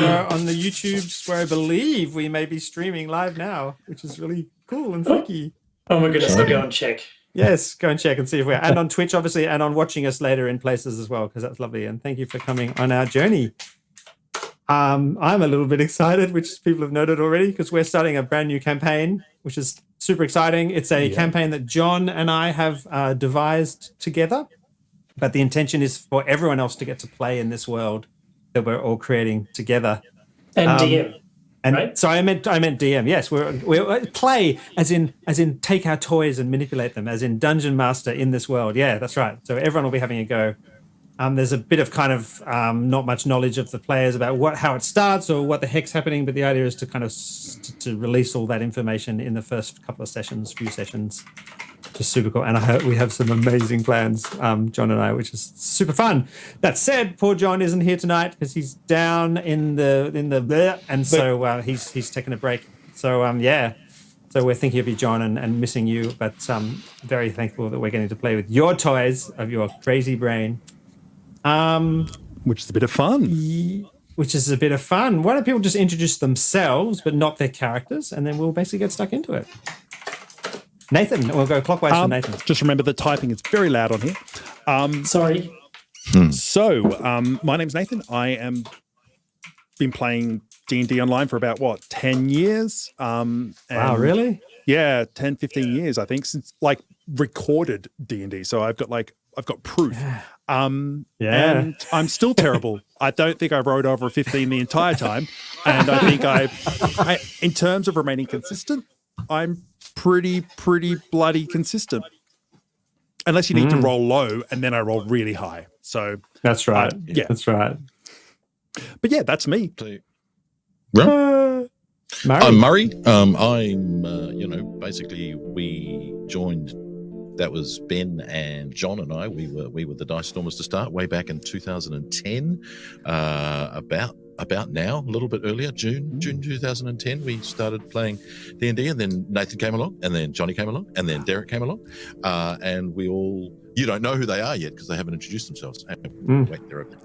on the YouTubes, where I believe we may be streaming live now, which is really cool and freaky. Oh my goodness, I'll go and check. Yes, go and check and see if we're... And on Twitch, obviously, and on watching us later in places as well, because that's lovely. And thank you for coming on our journey. I'm a little bit excited, which people have noted already, because we're starting a brand new campaign, which is super exciting. It's a campaign that John and I have devised together, but the intention is for everyone else to get to play in this world that we're all creating together. And DM. And right? so I meant DM. Yes, we're play as in take our toys and manipulate them, as in dungeon master in this world. Yeah, that's right. So everyone will be having a go. There's a bit of kind of not much knowledge of the players about how it starts or what the heck's happening, but the idea is to kind of to release all that information in the first couple of few sessions. Just super cool. And I hope we have some amazing plans, John and I, which is super fun. That said, poor John isn't here tonight because he's down in the and so he's taking a break. So so we're thinking of you, John, and missing you, but very thankful that we're getting to play with your toys of your crazy brain. Which is a bit of fun. Which is a bit of fun. Why don't people just introduce themselves but not their characters, and then we'll basically get stuck into it. Nathan, we'll go clockwise for Nathan. Just remember the typing is very loud on here. Sorry. So, my name's Nathan. I am been playing D&D online for about, 10 years? Wow, really? Yeah, 10, 15 years, I think, since, recorded D&D. So I've got proof. And I'm still terrible. I don't think I wrote over a 15 the entire time. And I think I in terms of remaining consistent, I'm pretty bloody consistent. Unless you need to roll low, and then I roll really high. So that's right. That's right. But yeah, that's me. Murray. I'm Murray. I'm basically we joined. That was Ben and John and I. We were the Dicestormers to start way back in 2010. About now, a little bit earlier, June 2010, we started playing D&D, and then Nathan came along, and then Johnny came along, and then Derek came along, and we all, you don't know who they are yet because they haven't introduced themselves. Wait, they're over.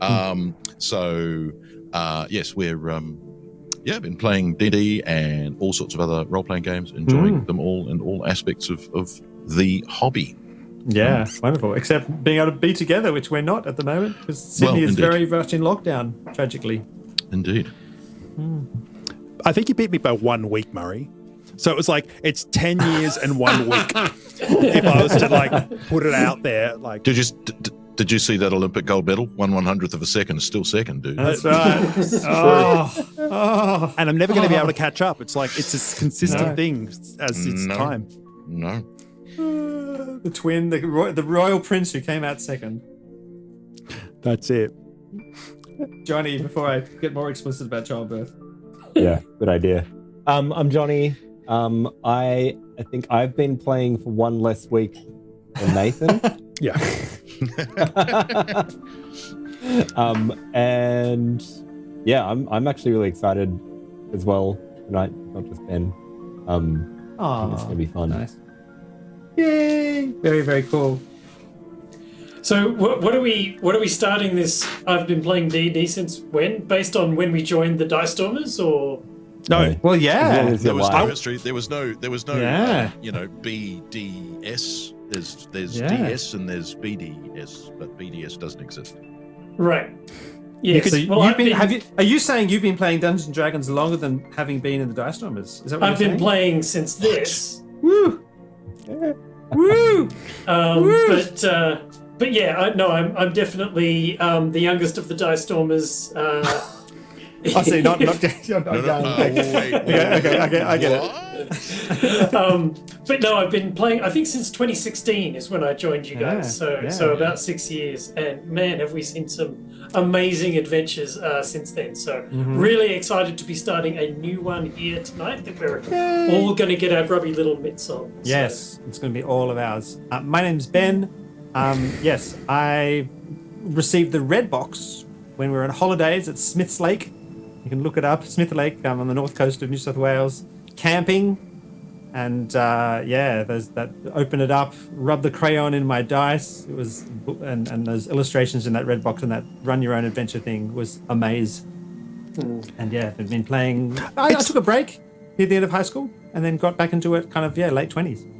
Yes, we're been playing D&D and all sorts of other role-playing games, enjoying them all in all aspects of the hobby. Yeah, wonderful. Except being able to be together, which we're not at the moment, because Sydney is very much in lockdown, tragically. Indeed. I think you beat me by 1 week, Murray. So it was it's 10 years and 1 week. If I was to put it out there, Did you see that Olympic gold medal? 1/100th of a second is still second, dude. That's right. And I'm never going to be able to catch up. It's it's a consistent thing as it's time. No. The twin, the royal prince who came out second. That's it. Johnny, before I get more explicit about childbirth. Yeah, good idea. I'm Johnny. I think I've been playing for one less week than Nathan. Yeah. And yeah, I'm actually really excited as well tonight, not just Ben. I think it's gonna be fun. Nice. Yay! Very, very cool. So what are we starting this? I've been playing D&D since when? Based on when we joined the Dicestormers, or no? Well, yeah. There was no history. There was no BDS. There's DS and there's BDS, but BDS doesn't exist. Right. Yes. So are you saying you've been playing Dungeons and Dragons longer than having been in the Dicestormers? Is that what I've been playing since this? Woo! Woo! But yeah, I'm definitely the youngest of the Dicestormers. I see. Not Wait. Okay, I get it. But no, I've been playing. I think since 2016 is when I joined you guys. So about 6 years, and man, have we seen some amazing adventures since then. So really excited to be starting a new one here tonight that we're all going to get our grubby little mitts on. So. Yes, it's going to be all of ours. My name's Ben. Yes, I received the red box when we were on holidays at Smith's Lake. You can look it up, Smith Lake, on the north coast of New South Wales, camping. And there's that. Open it up, rub the crayon in my dice. It was, and those illustrations in that red box and that run your own adventure thing was amazing. And yeah, I've been playing. I took a break near the end of high school and then got back into it kind of, late 20s.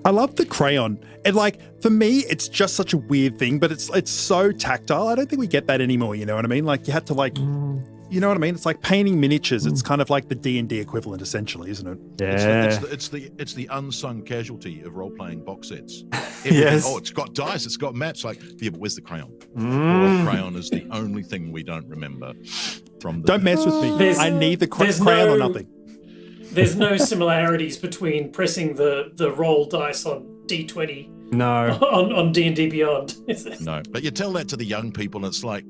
I love the crayon. And like, for me, it's just such a weird thing, but it's so tactile. I don't think we get that anymore, you know what I mean? Like, you had to like, you know what I mean? It's like painting miniatures. It's kind of like the D&D equivalent, essentially, isn't it? Yeah. It's the unsung casualty of role-playing box sets. Yes. Oh, it's got dice, it's got maps. Like, yeah, but where's the crayon? Well, crayon is the only thing we don't remember from the... Don't mess with me. I need the crayon or nothing. There's no similarities between pressing the roll dice on D20 No. on D&D Beyond, is it? No, but you tell that to the young people, and it's like,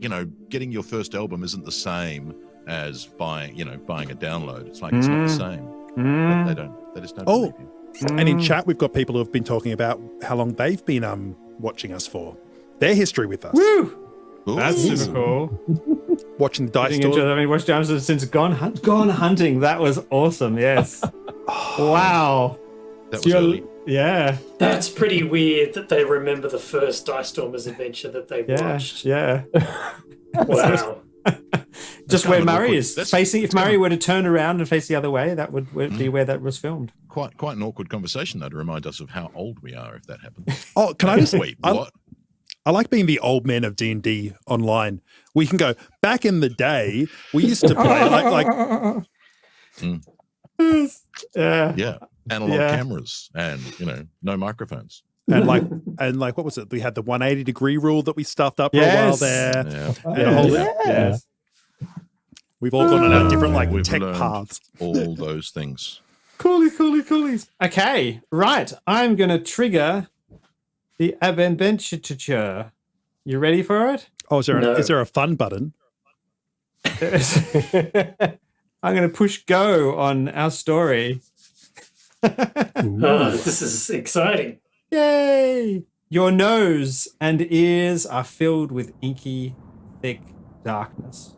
getting your first album isn't the same as buying a download. It's like, it's not the same. But they just don't believe you. And in chat, we've got people who have been talking about how long they've been watching us for. Their history with us. Woo! Ooh. That's super cool. Watching the Dice Store. I mean, watched James since Gone Hunting. That was awesome. Yes. Wow. That was early. Yeah. That's pretty weird that they remember the first Dicestormers adventure that they watched. Yeah. Wow. Just where Murray awkward. is facing. If Murray were to turn around and face the other way, that would be where that was filmed. Quite an awkward conversation, though, to remind us of how old we are if that happens. Oh, can I just... Wait, what? I like being the old men of D&D online. We can go, back in the day, we used to play Yeah, analog cameras and no microphones. and like what was it? We had the 180-degree rule that we stuffed up for a while there. Yeah. We've all gone on our different We've tech learned paths. all those things. Coolies. Okay, right. I'm going to trigger the adventure. You ready for it? Oh, is there a fun button? I'm going to push go on our story. Oh, this is exciting. Yay! Your nose and ears are filled with inky, thick darkness.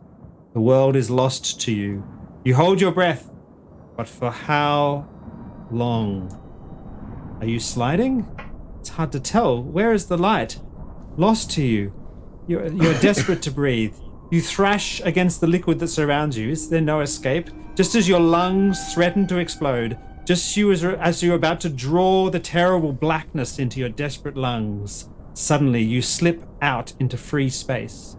The world is lost to you. You hold your breath, but for how long? Are you sliding? It's hard to tell. Where is the light? Lost to you. You're desperate to breathe. You thrash against the liquid that surrounds you. Is there no escape? Just as your lungs threaten to explode, just as you're about to draw the terrible blackness into your desperate lungs, suddenly you slip out into free space.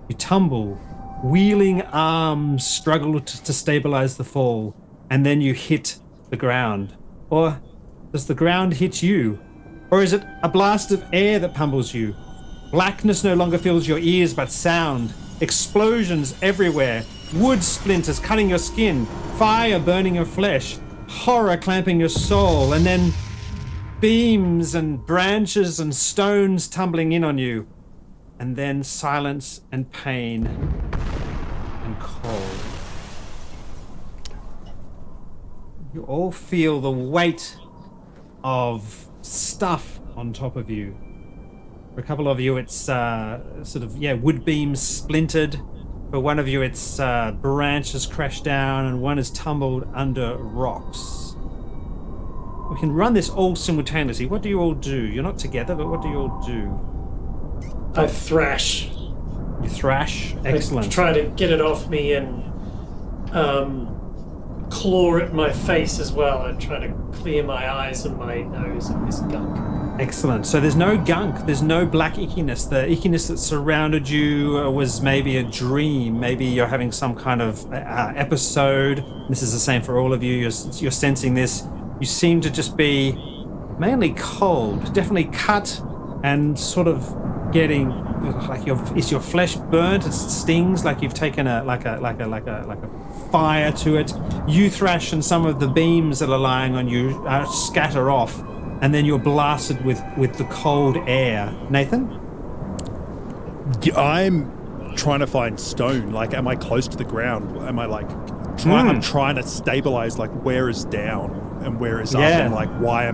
You tumble. Wheeling arms struggle to stabilize the fall, and then you hit the ground. Or does the ground hit you? Or is it a blast of air that pummels you? Blackness no longer fills your ears, but sound. Explosions everywhere. Wood splinters cutting your skin. Fire burning your flesh. Horror clamping your soul. And then beams and branches and stones tumbling in on you. And then silence and pain and cold. You all feel the weight of stuff on top of you. For a couple of you, it's wood beams splintered. For one of you, it's branches crashed down, and one is tumbled under rocks. We can run this all simultaneously. What do you all do? You're not together, but what do you all do? I thrash. You thrash? Excellent. I try to get it off me and claw at my face as well. I try to clear my eyes and my nose of this gunk. Excellent. So there's no gunk. There's no black ickiness. The ickiness that surrounded you was maybe a dream. Maybe you're having some kind of episode. This is the same for all of you. You're sensing this. You seem to just be mainly cold, definitely cut and sort of getting like is your flesh burnt? It stings like you've taken a fire to it. You thrash and some of the beams that are lying on you scatter off, and then you're blasted with the cold air. Nathan? I'm trying to find stone. Like, am I close to the ground? Am I like I'm trying to stabilize like where is down and where is up, and like why?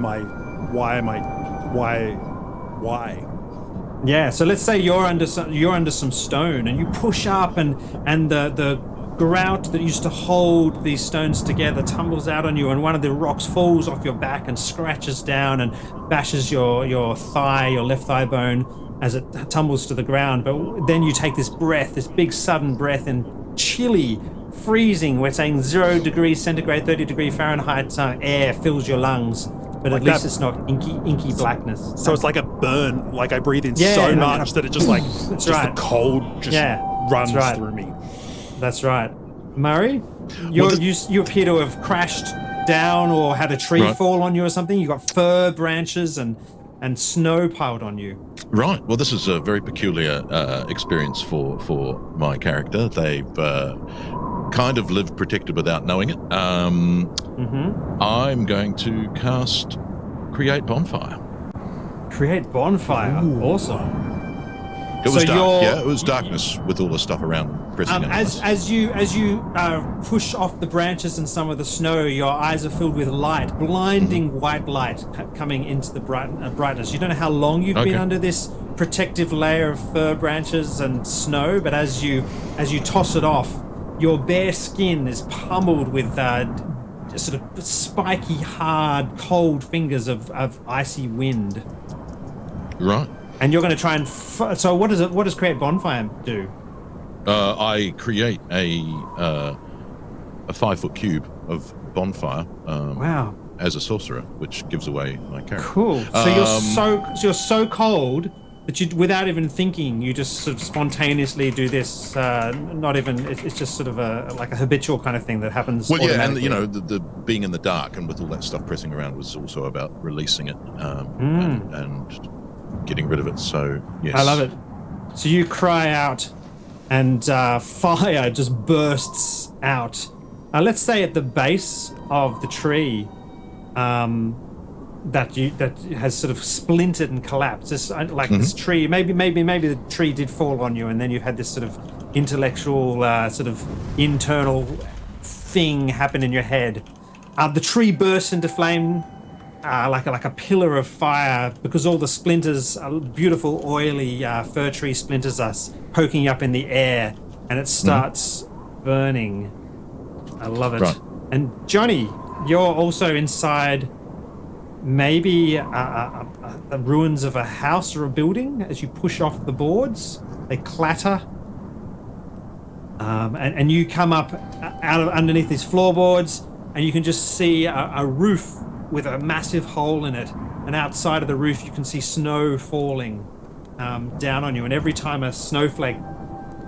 Yeah, so let's say you're under some stone, and you push up, and the grout that used to hold these stones together tumbles out on you, and one of the rocks falls off your back and scratches down and bashes your left thigh bone as it tumbles to the ground. But then you take this big sudden breath in chilly, freezing. We're saying 0 degrees centigrade, 30 degree Fahrenheit air fills your lungs, but Like at least that. it's not inky blackness. So it's like a burn. Like I breathe in Yeah, so like much that it just like just right. the cold just runs right. through me. That's right. Murray, you appear to have crashed down or had a tree fall on you or something. You got fir branches and snow piled on you. Right. Well, this is a very peculiar experience for my character. They've kind of lived protected without knowing it. I'm going to cast Create Bonfire. Create Bonfire. Ooh. Awesome. It was dark. Yeah, it was darkness with all the stuff around pressing in. As you push off the branches and some of the snow, your eyes are filled with light, blinding white light coming into the brightness. You don't know how long you've been under this protective layer of fir branches and snow, but as you toss it off, your bare skin is pummeled with sort of spiky, hard, cold fingers of icy wind. Right. And you're going to try and... So what does Create Bonfire do? I create a 5-foot cube of bonfire. Wow. As a sorcerer, which gives away my character. Cool. So you're so cold that you, without even thinking, you just sort of spontaneously do this. Not even. It's just sort of like a habitual kind of thing that happens. Well, yeah, and the being in the dark and with all that stuff pressing around was also about releasing it and getting rid of it. So yes, I love it. So you cry out, and fire just bursts out. Let's say at the base of the tree, that has sort of splintered and collapsed. This this tree. Maybe the tree did fall on you, and then you've had this sort of intellectual, sort of internal thing happen in your head. The tree bursts into flame. Like a pillar of fire, because all the splinters, beautiful oily fir tree splinters, are poking up in the air, and it starts burning. I love it. Right. And Johnny, you're also inside maybe the ruins of a house or a building. As you push off the boards, they clatter, and you come up out of underneath these floorboards, and you can just see a roof with a massive hole in it, and outside of the roof you can see snow falling down on you, and every time a snowflake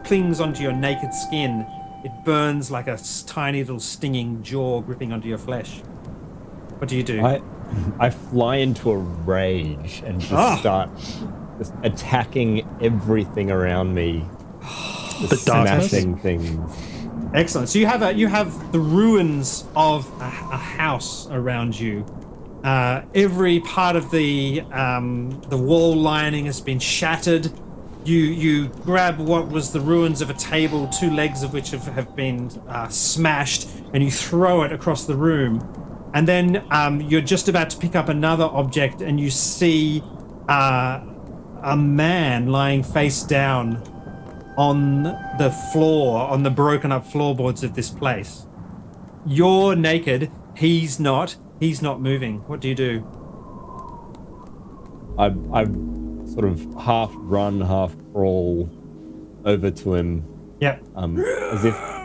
clings onto your naked skin, it burns like a tiny little stinging jaw gripping onto your flesh. What do you do? I fly into a rage and just start just attacking everything around me, just smashing things. Excellent. So you have the ruins of a house around you. Every part of the wall lining has been shattered. You grab what was the ruins of a table, 2 legs of which have been smashed, and you throw it across the room. And then you're just about to pick up another object, and you see a man lying face down on the floor, on the broken up floorboards of this place. You're naked, he's not moving. What do you do? I sort of half run, half crawl over to him. Yep.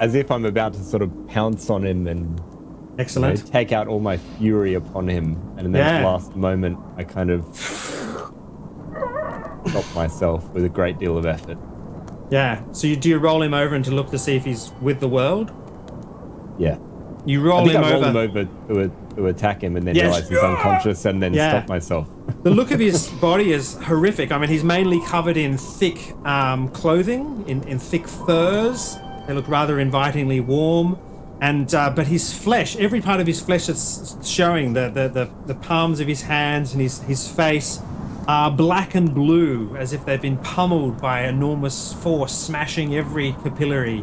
As if I'm about to sort of pounce on him and excellent. Take out all my fury upon him. And in that last moment, I kind of stop myself with a great deal of effort. Yeah. So do you roll him over and to look to see if he's with the world? Yeah. You roll him over. I roll him over to attack him and then realize he's unconscious and then stop myself. The look of his body is horrific. I mean, he's mainly covered in thick clothing, in thick furs. They look rather invitingly warm. And but his flesh, every part of his flesh is showing. The palms of his hands and his face are black and blue, as if they've been pummeled by enormous force, smashing every capillary,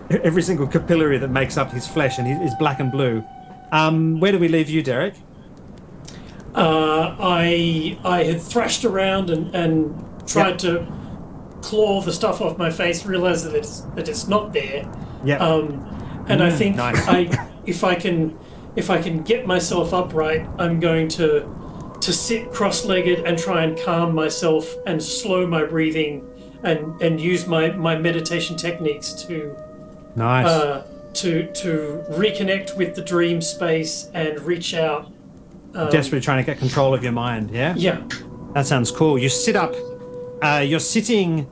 every single capillary that makes up his flesh, and he's black and blue. Where do we leave you, Derek? I had thrashed around and tried to claw the stuff off my face, realized that it's not there. Yeah. And I think nice. if I can get myself upright, I'm going to sit cross-legged and try and calm myself and slow my breathing and use my meditation techniques to Nice. to reconnect with the dream space and reach out. Desperately trying to get control of your mind. Yeah. Yeah. That sounds cool. You sit up. You're sitting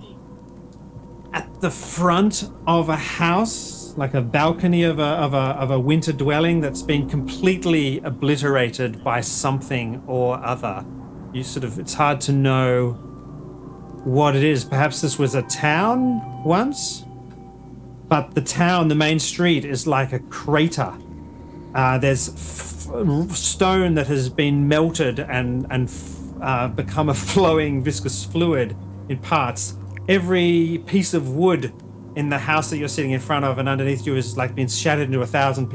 at the front of a house, like a balcony of a winter dwelling that's been completely obliterated by something or other. It's hard to know what it is. Perhaps this was a town once, but the main street is like a crater. There's stone that has been melted and become a flowing viscous fluid in parts. Every piece of wood in the house that you're sitting in front of and underneath you is like being shattered into 1,000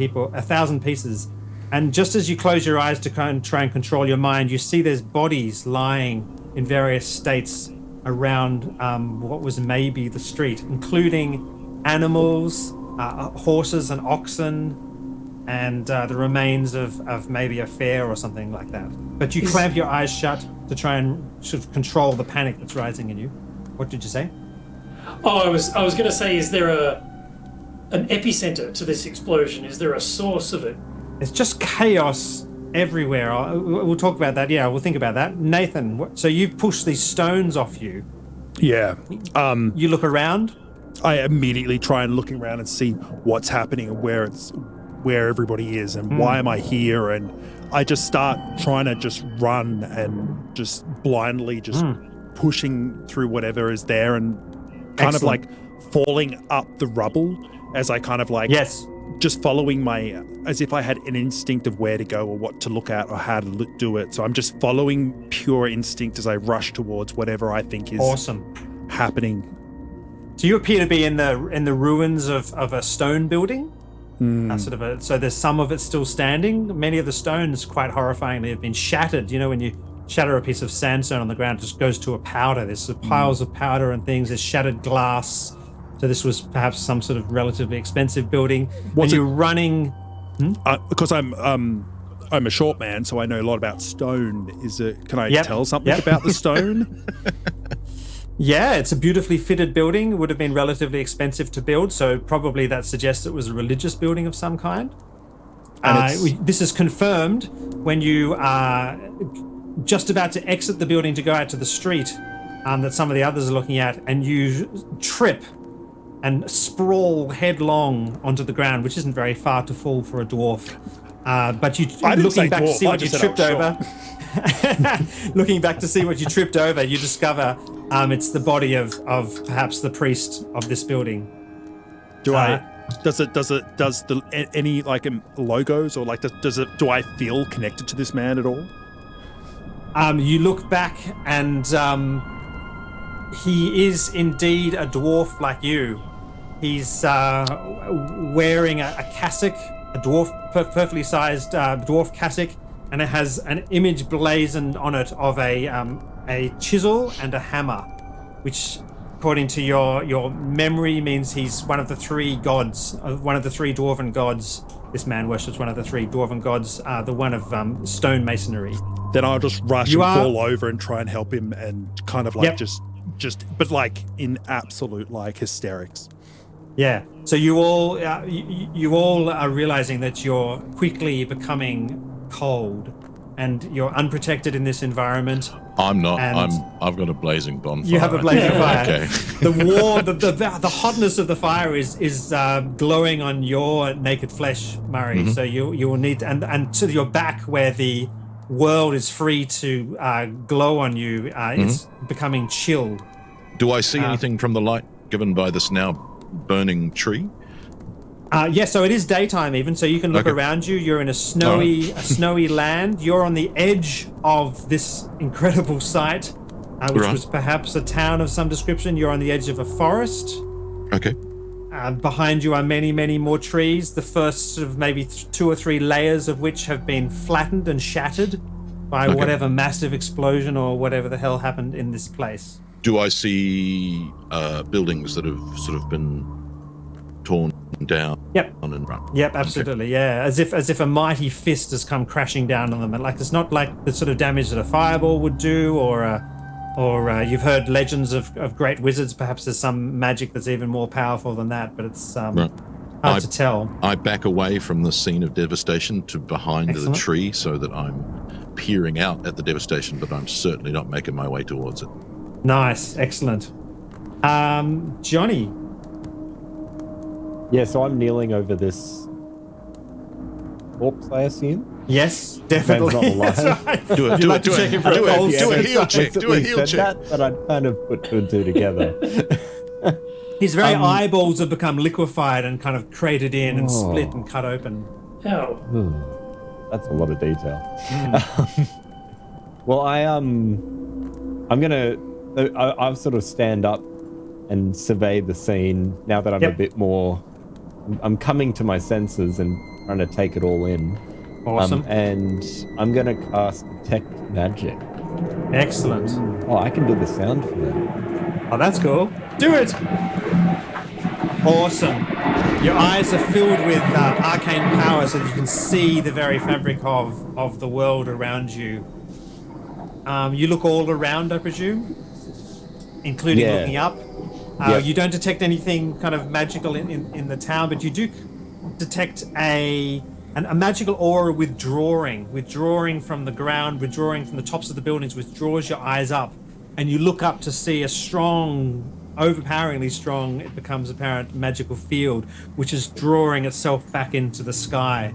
pieces. And just as you close your eyes to try and control your mind, you see there's bodies lying in various states around what was maybe the street, including animals, horses and oxen, and the remains of maybe a fair or something like that. But you clamp your eyes shut to try and sort of control the panic that's rising in you. What did you say? Oh, I was going to say, is there an epicenter to this explosion? Is there a source of it? It's just chaos everywhere. We'll talk about that. Yeah, we'll think about that. Nathan, so you push these stones off you. Yeah. You look around. I immediately try and look around and see what's happening and where everybody is and why am I here, and I just start trying to just run and just blindly just pushing through whatever is there and kind of like falling up the rubble as I kind of like just following as if I had an instinct of where to go or what to look at or how to do it. So I'm just following pure instinct as I rush towards whatever I think is happening. So you appear to be in the ruins of a stone building. So there's some of it still standing. Many of the stones, quite horrifyingly, have been shattered. You know, when you shatter a piece of sandstone on the ground, it just goes to a powder. There's piles of powder and things. There's shattered glass. So this was perhaps some sort of relatively expensive building. You're running. Because I'm a short man, so I know a lot about stone. Can I tell something about the stone? Yeah, it's a beautifully fitted building. It would have been relatively expensive to build, so probably that suggests it was a religious building of some kind. This is confirmed when you are just about to exit the building to go out to the street that some of the others are looking at, and you trip and sprawl headlong onto the ground, which isn't very far to fall for a dwarf. But looking back to see what you tripped over, looking back to see what you tripped over, you discover it's the body of perhaps the priest of this building. Does any like logos or like do I feel connected to this man at all? You look back and he is indeed a dwarf like you. He's wearing a cassock, a perfectly sized dwarf cassock, and it has an image blazoned on it of a chisel and a hammer, which, according to your memory, means he's one of the three gods, one of the three dwarven gods. This man worships one of the three dwarven gods, the one of stone masonry. Then I'll just rush and fall over and try and help him, and kind of like just but like in absolute like hysterics. Yeah. So you all are realizing that you're quickly becoming cold, and you're unprotected in this environment. I'm not. I've got a blazing bonfire. You have a blazing fire. Okay. The hotness of the fire is glowing on your naked flesh, Murray. Mm-hmm. So you will need and to your back where the world is free to glow on you. It's becoming chilled. Do I see anything from the light given by this now burning tree? So it is daytime even, so you can look around you. You're in a snowy land. You're on the edge of this incredible site, which was perhaps a town of some description. You're on the edge of a forest. Okay. Behind you are many, many more trees, the first sort of maybe 2 or 3 layers of which have been flattened and shattered by whatever massive explosion or whatever the hell happened in this place. Do I see buildings that have sort of been torn down? Yep. And run? Yep, absolutely. Okay. Yeah, as if a mighty fist has come crashing down on them. And like it's not like the sort of damage that a fireball would do or or you've heard legends of great wizards. Perhaps there's some magic that's even more powerful than that, but it's hard to tell. I back away from the scene of devastation to behind Excellent. the tree so that I'm peering out at the devastation, but I'm certainly not making my way towards it. Nice, excellent. Johnny. Yeah, so I'm kneeling over this corpse, I assume. Yes, definitely. Man's not alive. That's right. Do a heal check. Do a heal check. That, but I'd kind of put two and two together. His very eyeballs have become liquefied and kind of cratered in and split and cut open. Ow. That's a lot of detail. Well, I'm gonna. I'll sort of stand up and survey the scene now that I'm a bit more. I'm coming to my senses and trying to take it all in. Awesome. And I'm gonna cast Detect Magic. Excellent. Oh, I can do the sound for them. Oh, that's cool. Do it. Awesome. Your eyes are filled with arcane power so that you can see the very fabric of the world around you. You look all around, I presume, including looking up. You don't detect anything kind of magical in the town, but you do detect a magical aura withdrawing from the ground, withdrawing from the tops of the buildings, withdraws your eyes up, and you look up to see a strong, overpoweringly strong, it becomes apparent, magical field, which is drawing itself back into the sky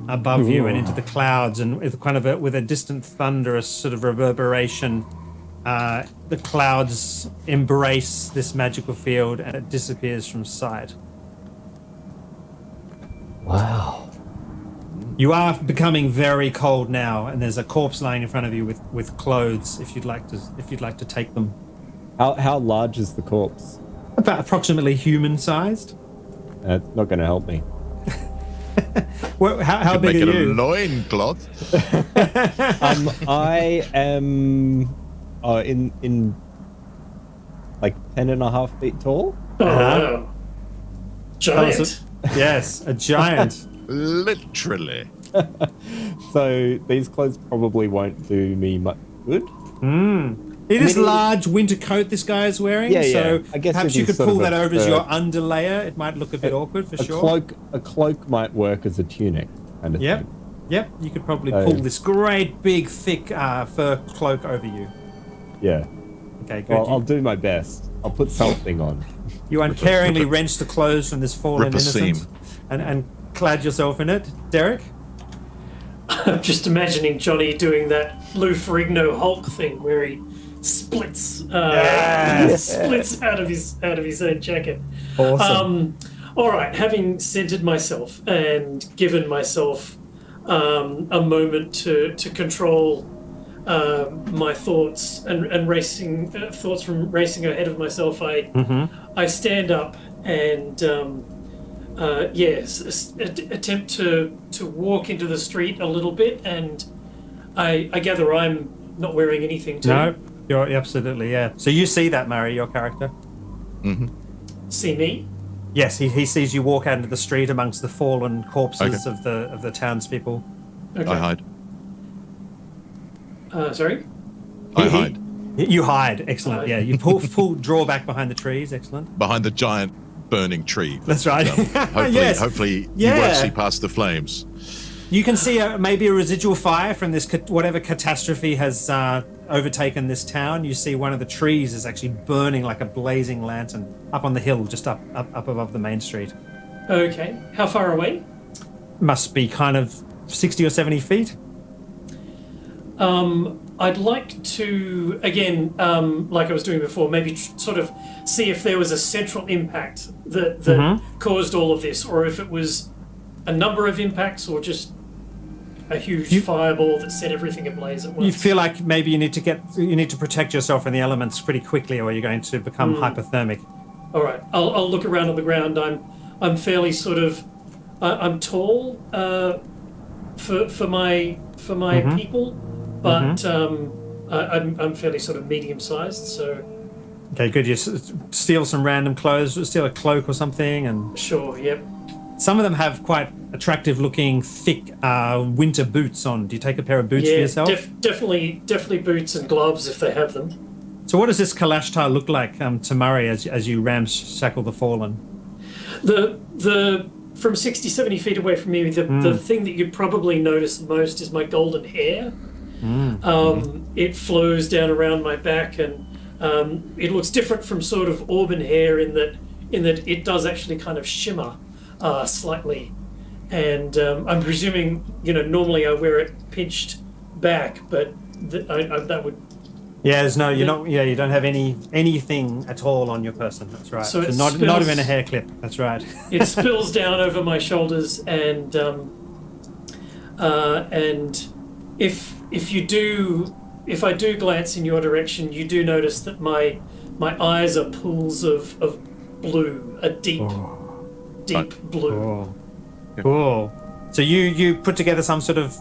above you and into the clouds, and with kind of with a distant thunderous sort of reverberation. The clouds embrace this magical field and it disappears from sight. Wow. You are becoming very cold now, and there's a corpse lying in front of you with clothes. If you'd like to take them. How large is the corpse? About approximately human-sized. It's not going to help me. Well, how big make are it you? a loincloth. I am in like 10.5 feet tall. Oh, wow. Giant. Yes, a giant. Literally. So these clothes probably won't do me much good. It is a large winter coat this guy is wearing, so I guess perhaps if you could he's sort pull of that a over as your fur- underlayer. It might look a bit awkward for sure. A cloak might work as a tunic kind of thing. Yep. You could probably pull this great, big, thick fur cloak over you. Yeah. Okay, good. Well, I'll do my best. I'll put something on. You uncaringly wrench the clothes from this fallen Rip a innocent seam. and clad yourself in it. Derek? I'm just imagining Johnny doing that Lou Ferrigno Hulk thing where he splits splits out of his own jacket. Awesome. All right, having centered myself and given myself a moment to control my thoughts and racing thoughts from racing ahead of myself, I stand up and attempt to walk into the street a little bit, and I gather I'm not wearing anything too. No, you're absolutely, So you see that, Murray, your character? See me? Yes, he sees you walk out into the street amongst the fallen corpses of the townspeople. Okay. I hide. Sorry? I hide. You hide, excellent. Hide. Yeah, you draw back behind the trees, excellent. Behind the giant burning tree. That's right. Hopefully you won't see past the flames. You can see maybe a residual fire from this whatever catastrophe has overtaken this town. You see one of the trees is actually burning like a blazing lantern up on the hill, just up above the main street. Okay. How far away? Must be kind of 60 or 70 feet. I'd like to, again, like I was doing before, maybe sort of see if there was a central impact that caused all of this, or if it was a number of impacts, or just a huge fireball that set everything ablaze at once. You feel like maybe you need to protect yourself from the elements pretty quickly, or you're going to become hypothermic. All right, I'll look around on the ground. I'm fairly sort of, I'm tall for my people, but I'm fairly sort of medium sized. So. Okay, good. You steal some random clothes, steal a cloak or something, and Sure. Yep. some of them have quite attractive-looking, thick winter boots on. Do you take a pair of boots for yourself? Definitely boots and gloves if they have them. So what does this Kalashtar look like to Murray as you ramshackle the Fallen? The from 60, 70 feet away from me, the thing that you'd probably notice the most is my golden hair. It flows down around my back, and it looks different from sort of auburn hair in that it does actually kind of shimmer slightly. And I'm presuming, normally I wear it pinched back, but that would... Yeah, you don't have anything at all on your person. That's right. So not even a hair clip. That's right. It spills down over my shoulders, and if I do glance in your direction, you do notice that my eyes are pools of blue, a deep blue. Cool. So you put together some sort of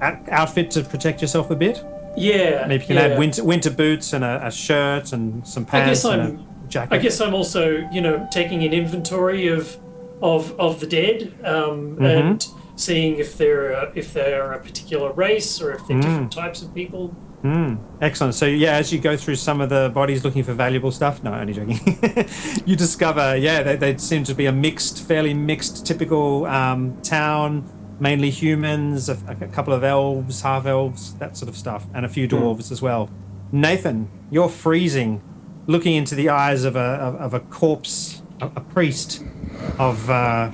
outfit to protect yourself a bit? Yeah. Maybe you can add winter boots and a shirt and some pants and a jacket. I guess I'm also, taking an inventory of the dead, and seeing if they're a particular race or if they're different types of people. Excellent. So as you go through some of the bodies looking for valuable stuff, no, only joking. You discover, they seem to be a fairly mixed, typical town. Mainly humans, a couple of elves, half elves, that sort of stuff, and a few dwarves as well. Nathan, you're freezing, looking into the eyes of a corpse, a priest of a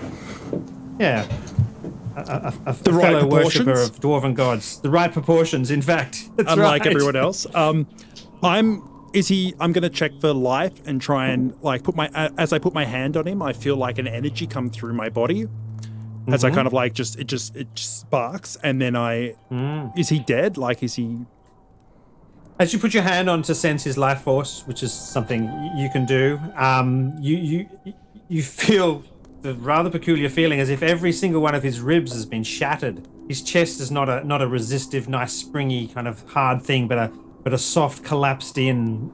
fellow worshipper of dwarven gods. The right proportions, in fact. That's unlike right. everyone else. I'm going to check for life and try and as I put my hand on him, I feel like an energy come through my body. As I kind of it just sparks, and then is he dead? Is he? As you put your hand on to sense his life force, which is something you can do, you feel the rather peculiar feeling as if every single one of his ribs has been shattered. His chest is not a resistive, nice, springy kind of hard thing, but a soft, collapsed-in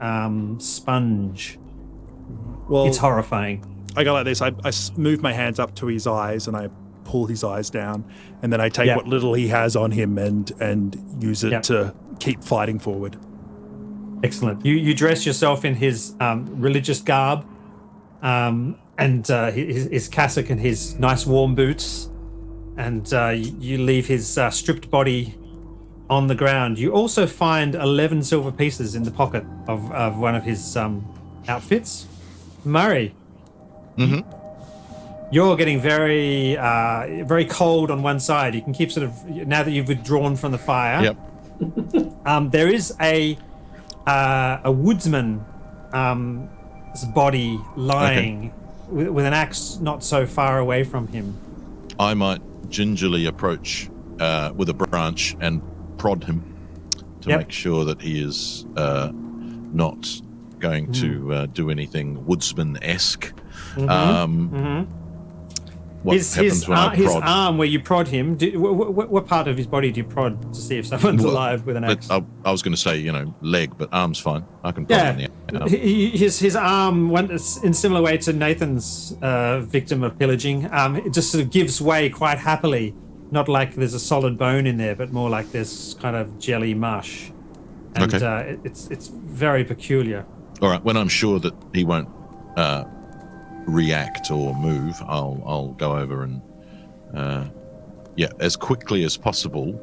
sponge. Well, it's horrifying. I go like this. I move my hands up to his eyes, and I pull his eyes down, and then I take what little he has on him and use it to keep fighting forward. Excellent. You dress yourself in his religious garb, and his cassock and his nice warm boots, and you leave his stripped body on the ground. You also find 11 silver pieces in the pocket of one of his outfits. Murray. You're getting very, very cold on one side. You can keep now that you've withdrawn from the fire. Yep. There is a woodsman's body lying with an axe not so far away from him. I might gingerly approach with a branch and prod him to make sure that he is not going to do anything woodsman-esque. His arm where you prod him, what part of his body do you prod to see if someone's alive with an axe? I was going to say, leg, but arm's fine. I can prod him in the arm. His arm went in similar way to Nathan's victim of pillaging. It just sort of gives way quite happily. Not like there's a solid bone in there, but more like there's kind of jelly mush. And it's very peculiar. All right, when I'm sure that he won't react or move, I'll go over and as quickly as possible,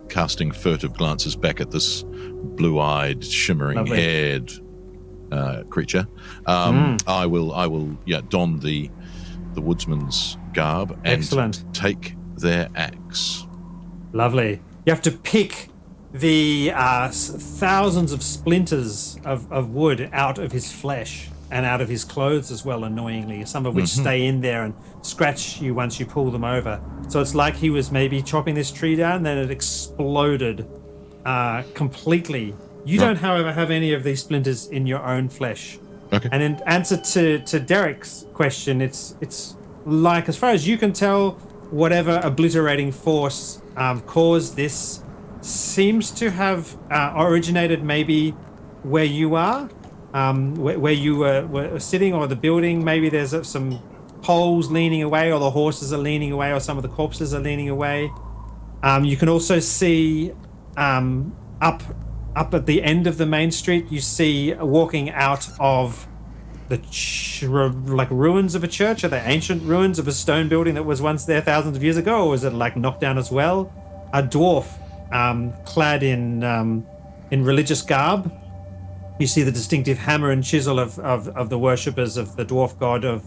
casting furtive glances back at this blue-eyed, shimmering haired creature. I will don the woodsman's garb and take their axe. Lovely. You have to pick the thousands of splinters of wood out of his flesh and out of his clothes as well, annoyingly, some of which stay in there and scratch you once you pull them over. So it's like he was maybe chopping this tree down, then it exploded completely. You don't, however, have any of these splinters in your own flesh. Okay. And in answer to Derek's question, it's like, as far as you can tell, whatever obliterating force caused this seems to have originated maybe where you are. Where you were sitting, or the building, maybe there's some poles leaning away, or the horses are leaning away, or some of the corpses are leaning away. You can also see up up at the end of the main street, you see walking out of the like ruins of a church. Are they ancient ruins of a stone building that was once there thousands of years ago, or was it like knocked down as well? A dwarf clad in religious garb. You see the distinctive hammer and chisel of the worshippers of the dwarf god of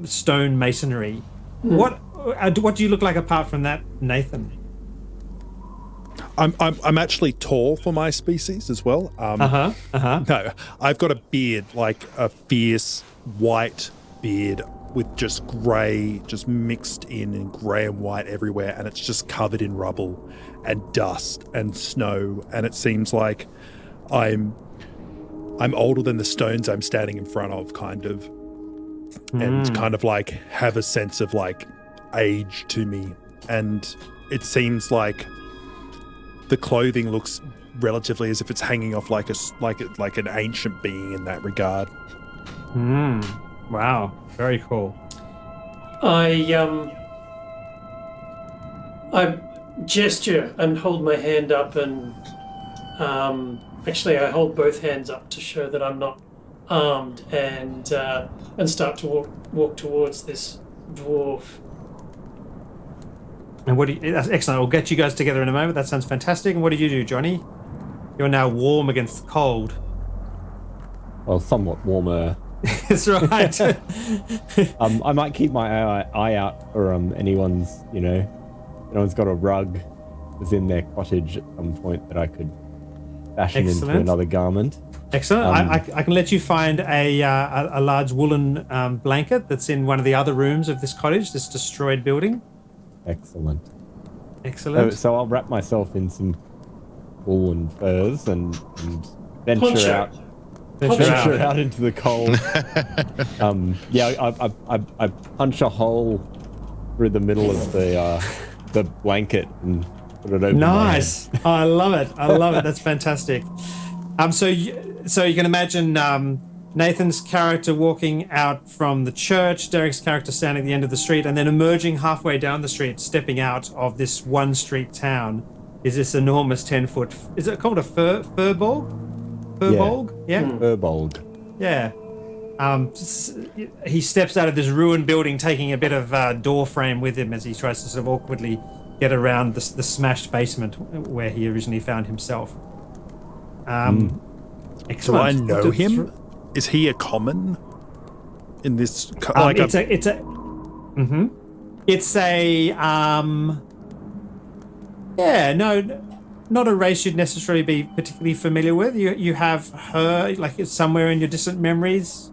stone masonry. What do you look like apart from that, Nathan? I'm actually tall for my species as well. No, I've got a beard, like a fierce white beard with just grey, just mixed in and grey and white everywhere, and it's just covered in rubble and dust and snow, and it seems like I'm older than the stones I'm standing in front of, kind of, and kind of like have a sense of like age to me, and it seems like the clothing looks relatively as if it's hanging off like an ancient being in that regard. Wow, very cool. I gesture and hold my hand up, and actually I hold both hands up to show that I'm not armed, and start to walk towards this dwarf. And that's excellent. We'll get you guys together in a moment. That sounds fantastic. And what did you do, Johnny? You're now warm against the cold. Well, somewhat warmer. That's right. I might keep my eye out for anyone's got a rug within their cottage at some point that I could fashion into another garment. Excellent. I can let you find a large woolen blanket that's in one of the other rooms of this cottage, this destroyed building. Excellent. So I'll wrap myself in some wool and furs and venture out into the cold. I punch a hole through the middle of the blanket and put it over. Nice. Oh, I love it. That's fantastic. So you can imagine Nathan's character walking out from the church, Derek's character standing at the end of the street, and then emerging halfway down the street, stepping out of this one street town, is this enormous 10-foot... Is it called a furbolg? Furbolg? Yeah. Furbolg. Yeah. He steps out of this ruined building, taking a bit of door frame with him as he tries to sort of awkwardly get around the smashed basement where he originally found himself. Excellent. Do I know him? Is he a common in this? Not a race you'd necessarily be particularly familiar with. You have her, like, it's somewhere in your distant memories.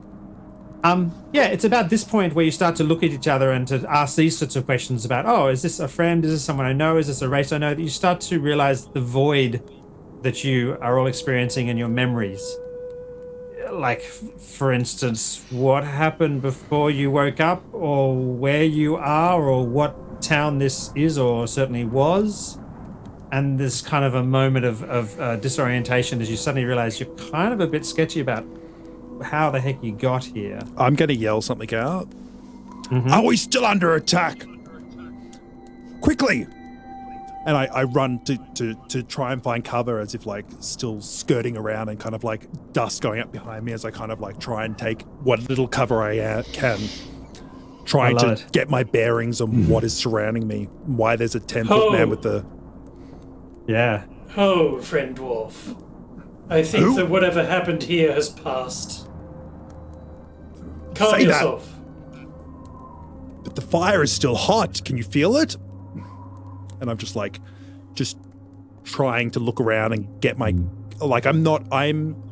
It's about this point where you start to look at each other and to ask these sorts of questions about, oh, is this a friend? Is this someone I know? Is this a race I know? That you start to realize the void that you are all experiencing in your memories. Like, for instance, what happened before you woke up, or where you are, or what town this is, or certainly was. And there's kind of a moment of disorientation as you suddenly realize you're kind of a bit sketchy about how the heck you got here. I'm going to yell something out. Are we still under attack? Quickly! And I run to try and find cover, as if like still skirting around, and kind of like dust going up behind me as I kind of like try and take what little cover I can, trying to get my bearings on what is surrounding me, why there's a 10-foot man with the... Yeah. Oh, friend dwarf. I think that whatever happened here has passed. Calm yourself. But the fire is still hot. Can you feel it? And I'm just trying to look around and get my, like, I'm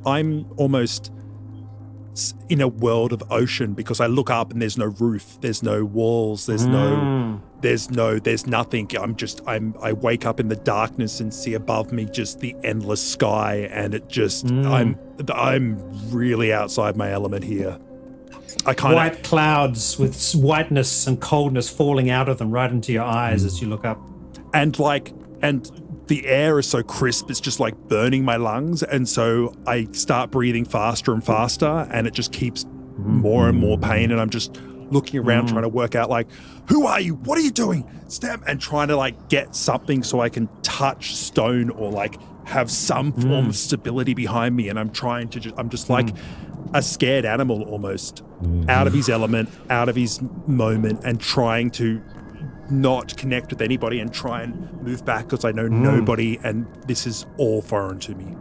almost in a world of ocean, because I look up and there's no roof, there's no walls, there's nothing. I wake up in the darkness and see above me just the endless sky, and it just, I'm really outside my element here. White clouds with whiteness and coldness falling out of them right into your eyes as you look up. And the air is so crisp, it's just like burning my lungs. And so I start breathing faster and faster, and it just keeps more and more pain. And I'm looking around trying to work out like, who are you? What are you doing? Stamp, and trying to like get something so I can touch stone or like have some form of stability behind me. And I'm trying to I'm just like a scared animal almost, out of his element, out of his moment, and trying to not connect with anybody and try and move back because I know nobody and this is all foreign to me.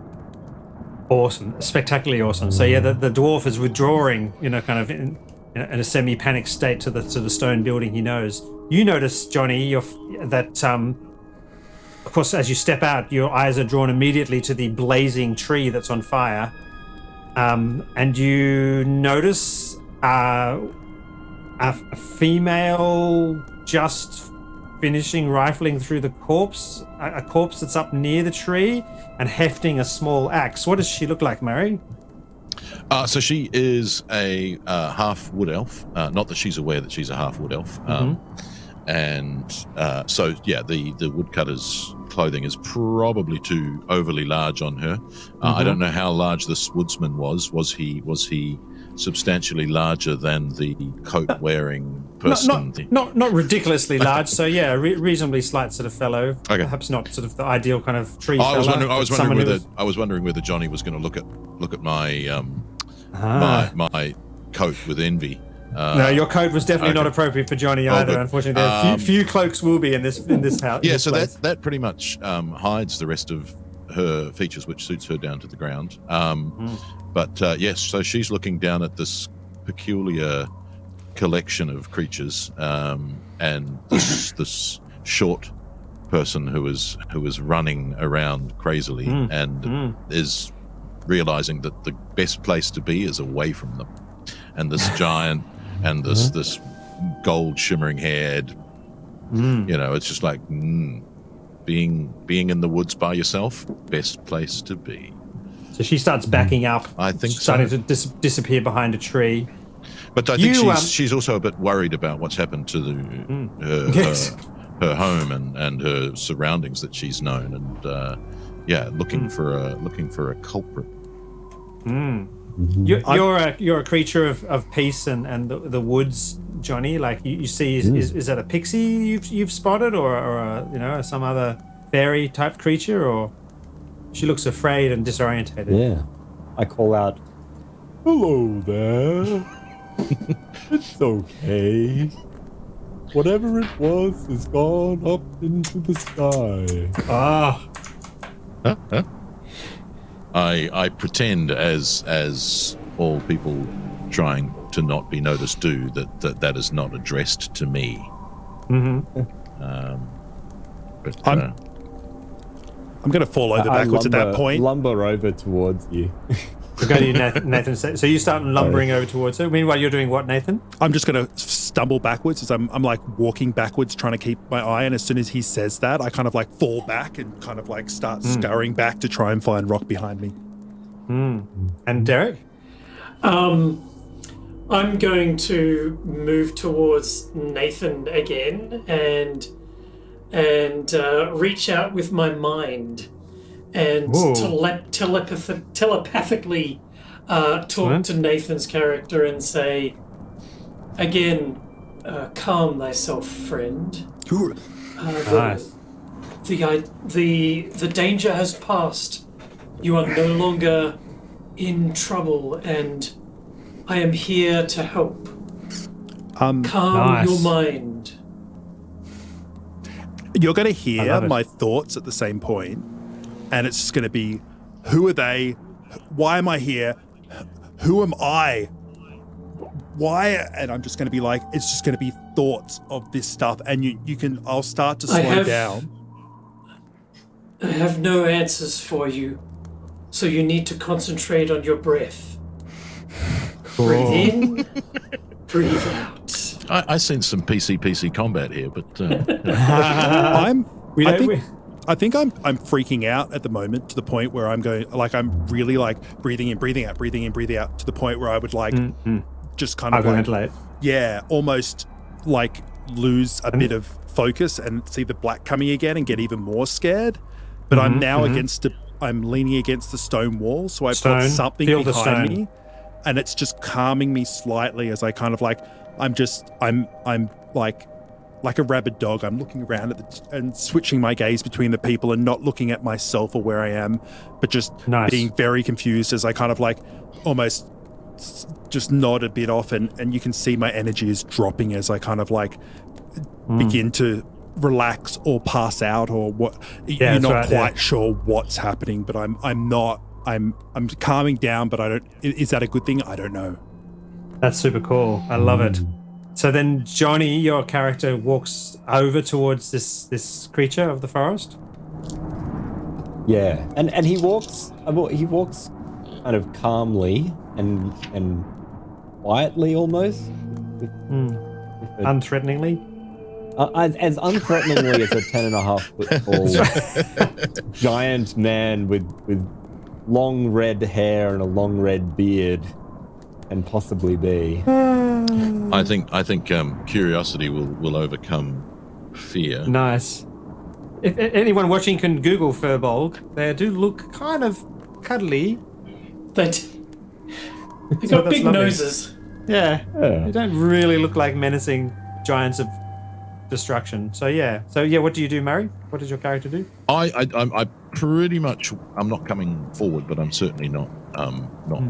Awesome, spectacularly awesome. So yeah, the dwarf is withdrawing, kind of in a semi-panic state to the stone building he knows. You notice, Johnny, that of course, as you step out, your eyes are drawn immediately to the blazing tree that's on fire, and you notice a female just finishing rifling through the corpse, a corpse that's up near the tree and hefting a small axe. What does she look like, Murray? So she is a half wood elf. Not that she's aware that she's a half wood elf. And so, yeah, the woodcutter's clothing is probably too overly large on her. I don't know how large this woodsman was. Was he substantially larger than the coat-wearing person? Not ridiculously large. So yeah, reasonably slight sort of fellow. Okay. Perhaps not sort of the ideal kind of tree. I fella, was wondering whether Johnny was going to look at my my coat with envy. No, your coat was definitely not appropriate for Johnny either. Unfortunately, there few cloaks will be in this house. Yeah, so that pretty much hides the rest of her features, which suits her down to the ground. But yes, so she's looking down at this peculiar collection of creatures, and this short person who is running around crazily and is realizing that the best place to be is away from them. And this giant and this gold shimmering haired, it's just like being in the woods by yourself, best place to be. So she starts backing up. I think starting to disappear behind a tree. But I think she's also a bit worried about what's happened to her home and her surroundings that she's known, and looking for a culprit. You're a creature of peace and the woods, Johnny. Like you see, is that a pixie you've spotted, or some other fairy type creature, or she looks afraid and disorientated? Yeah, I call out, "Hello there." It's okay. Whatever it was has gone up into the sky. I pretend, as all people trying to not be noticed do, that is not addressed to me. But I'm going to fall over backwards at that point. Lumber over towards you. We'll go to you, Nathan. So you start lumbering over towards her. Meanwhile, you're doing what, Nathan? I'm just going to stumble backwards as I'm like walking backwards, trying to keep my eye. And as soon as he says that, I kind of like fall back and kind of like start scurrying back to try and find rock behind me. And Derek? I'm going to move towards Nathan again and reach out with my mind and telepathically talk to Nathan's character and say, again, calm thyself, friend. Nice. The danger has passed. You are no longer in trouble, and I am here to help. Calm your mind. You're going to hear my thoughts at the same point, and it's just going to be, who are they? Why am I here? Who am I? Why? And I'm just going to be like, it's just going to be thoughts of this stuff, and I'll start to slow down. I have no answers for you, so you need to concentrate on your breath. Cool. Breathe in, breathe out. I sense some PC combat here, but I think I'm freaking out at the moment to the point where I'm going, like, I'm really like breathing in, breathing out, breathing in, breathing out, to the point where I would like just kind of like, almost like lose a bit of focus and see the black coming again and get even more scared. But I'm now I'm leaning against the stone wall, so I've got something behind me. and it's just calming me slightly as I kind of like, I'm like a rabid dog. I'm looking around and switching my gaze between the people and not looking at myself or where I am, but just being very confused as I kind of like almost just nod a bit off, and you can see my energy is dropping as I kind of like begin to relax or pass out or what. You're not quite sure what's happening, but I'm calming down, but I don't. Is that a good thing? I don't know. That's super cool. I love it. So then Johnny, your character, walks over towards this creature of the forest. Yeah, and he walks kind of calmly and quietly almost. Unthreateningly. As unthreateningly as a 10.5 foot tall giant man with long red hair and a long red beard can possibly be. I think curiosity will overcome fear. Nice. If anyone watching can Google Furbolg, they do look kind of cuddly. They've got big noses. Yeah. They don't really look like menacing giants of destruction. So yeah. What do you do, Murray? What does your character do? I pretty much, I'm not coming forward, but I'm certainly not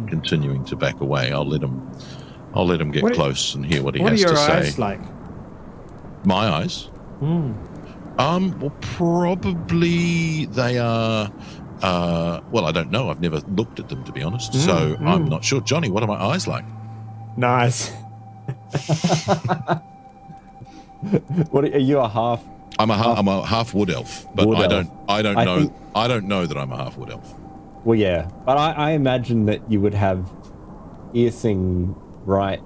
continuing to back away. I'll let him get close and hear what he has to say. What are your eyes like? My eyes? Well, probably they are. Well, I don't know. I've never looked at them, to be honest. So I'm not sure. Johnny, what are my eyes like? Nice. What are you, a half? I'm a half wood elf, but I don't know that I'm a half wood elf. Well, yeah, but I imagine that you would have piercing, bright,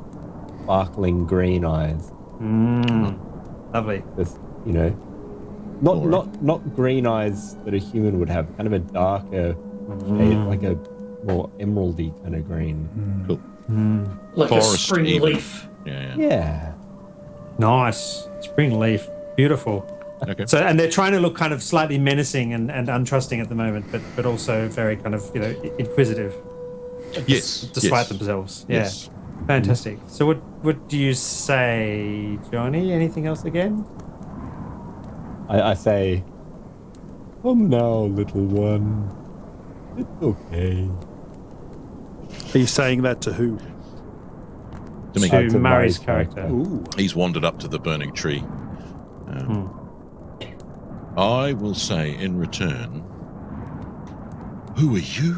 sparkling green eyes. Lovely. Just, not green eyes that a human would have. Kind of a darker shade, like a more emeraldy kind of green. Cool. Like Forest a spring even. leaf. Yeah. Nice. Spring leaf. Beautiful. Okay. So, and they're trying to look kind of slightly menacing and untrusting at the moment, but also very kind of, inquisitive. Despite themselves. Yeah. Yes. Fantastic. So what do you say, Johnny? Anything else again? I say, come now, little one. It's okay. Are you saying that to who? To me. To Murray's character. Ooh. He's wandered up to the burning tree. I will say in return, who are you?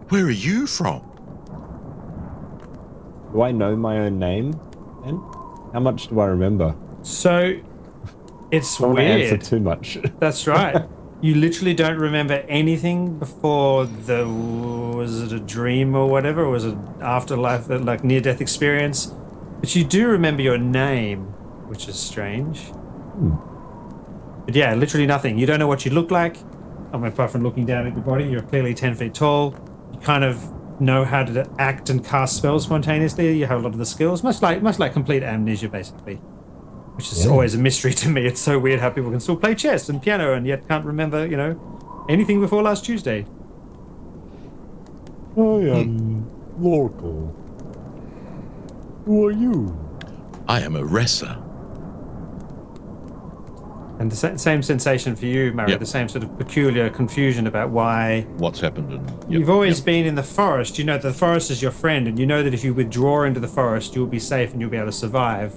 Where are you from? Do I know my own name? And how much do I remember? So it's Don't weird. answer too much. That's right. You literally don't remember anything before was it a dream or whatever? Or was it afterlife, like near-death experience? But you do remember your name, which is strange. But yeah, literally nothing. You don't know what you look like. Apart from looking down at your body, you're clearly 10 feet tall. You kind of know how to act and cast spells spontaneously. You have a lot of the skills, much like complete amnesia, basically. Which is always a mystery to me. It's so weird how people can still play chess and piano and yet can't remember, anything before last Tuesday. I am Lorkal. Who are you? I am Eressa. And the same sensation for you, Mary, the same sort of peculiar confusion about What's happened. And you've always been in the forest. You know that the forest is your friend, and you know that if you withdraw into the forest, you'll be safe and you'll be able to survive.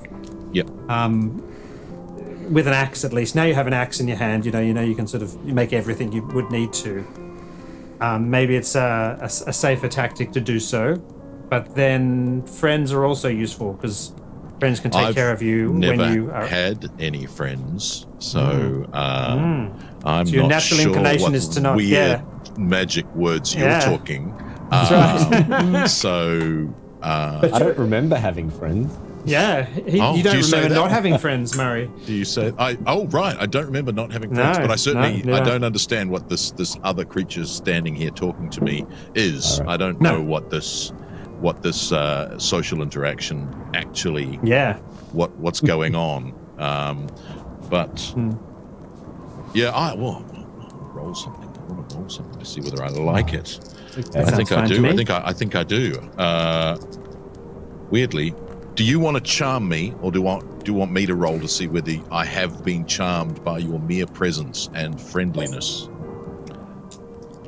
Yep. With an axe, at least. Now you have an axe in your hand. You know you can sort of make everything you would need to. Maybe it's a safer tactic to do so, but then friends are also useful because friends can take care of you when you are. I've never had any friends, so I'm so your not natural sure inclination what is to not. weird magic words you're talking. That's right. So I don't remember having friends. Yeah, you don't remember not having friends, Murray. Do you say? Right. I don't remember not having friends, but I certainly I don't understand what this other creature standing here talking to me is. Right. I don't know what this social interaction actually. Yeah. What's going on? But yeah, I'll roll something. I want to roll something to see whether I like it. Okay. I think I fine to do. me. I think I do. Weirdly, do you want to charm me, or do you want me to roll to see whether I have been charmed by your mere presence and friendliness?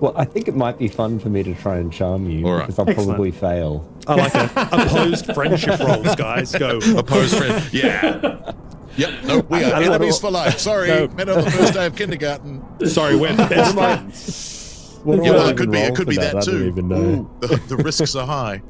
Well, I think it might be fun for me to try and charm you, All right. because I'll probably fail. I like opposed friendship rolls, guys. Go. Opposed friend. Yeah. Yep. No, we are enemies for life. Sorry, met on the first day of kindergarten. Sorry, we're best friends. What do Yeah, I well, it even could be. roll It could for be that I too. don't even know. Ooh, the risks are high.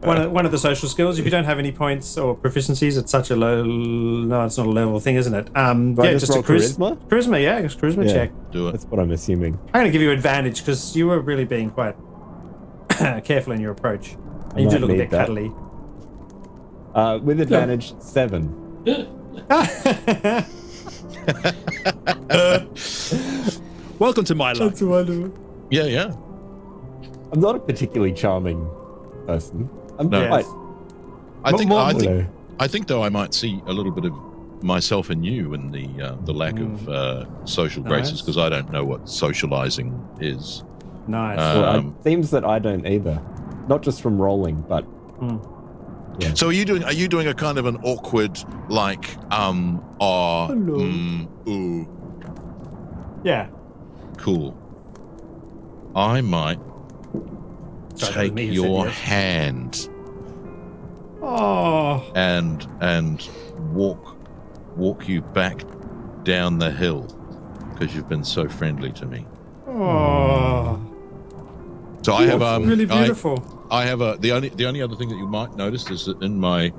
One of the social skills. If you don't have any points or proficiencies, it's such a low. No, it's not a level thing, isn't it? Do I just roll a charisma? Charisma, yeah, just charisma Yeah. check. Do it. That's what I'm assuming. I'm going to give you advantage because you were really being quite careful in your approach. And you might do look a need bit that. cuddly. With advantage, 7. Welcome to my life. wonderful. Yeah, yeah. I'm not a particularly charming person. I'm No. quite. I think though I might see a little bit of myself in you in the lack of social graces, because I don't know what socializing is. Nice. Well, it seems that I don't either. Not just from rolling, but yeah. So are you doing a kind of an awkward like ooh, yeah. cool. I might Sorry, that was take me who said your yes. hand Oh. and walk you back down the hill because you've been so friendly to me. Oh. So I have really beautiful. I have the only other thing that you might notice is that in my